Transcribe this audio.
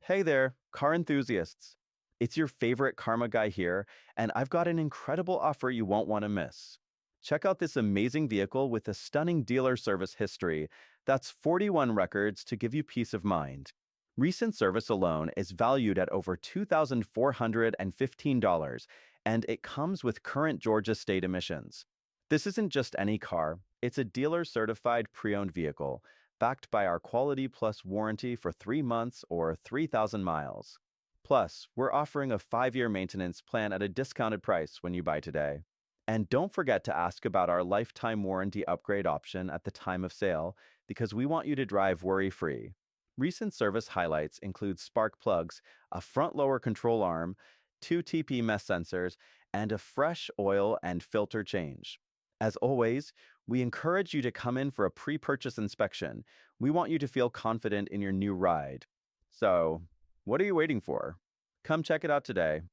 Hey there, car enthusiasts. It's your favorite Karma guy here, and I've got an incredible offer you won't want to miss. Check out this amazing vehicle with a stunning dealer service history that's 41 records to give you peace of mind. Recent service alone is valued at over $2,415, and it comes with current Georgia state emissions. This isn't just any car, it's a dealer certified pre owned vehicle backed by our Quality Plus warranty for 3 months or 3,000 miles. Plus, we're offering a 5-year maintenance plan at a discounted price when you buy today. And don't forget to ask about our lifetime warranty upgrade option at the time of sale because we want you to drive worry-free. Recent service highlights include spark plugs, a front lower control arm, two TP-MES sensors, and a fresh oil and filter change. As always, we encourage you to come in for a pre-purchase inspection. We want you to feel confident in your new ride. So, what are you waiting for? Come check it out today.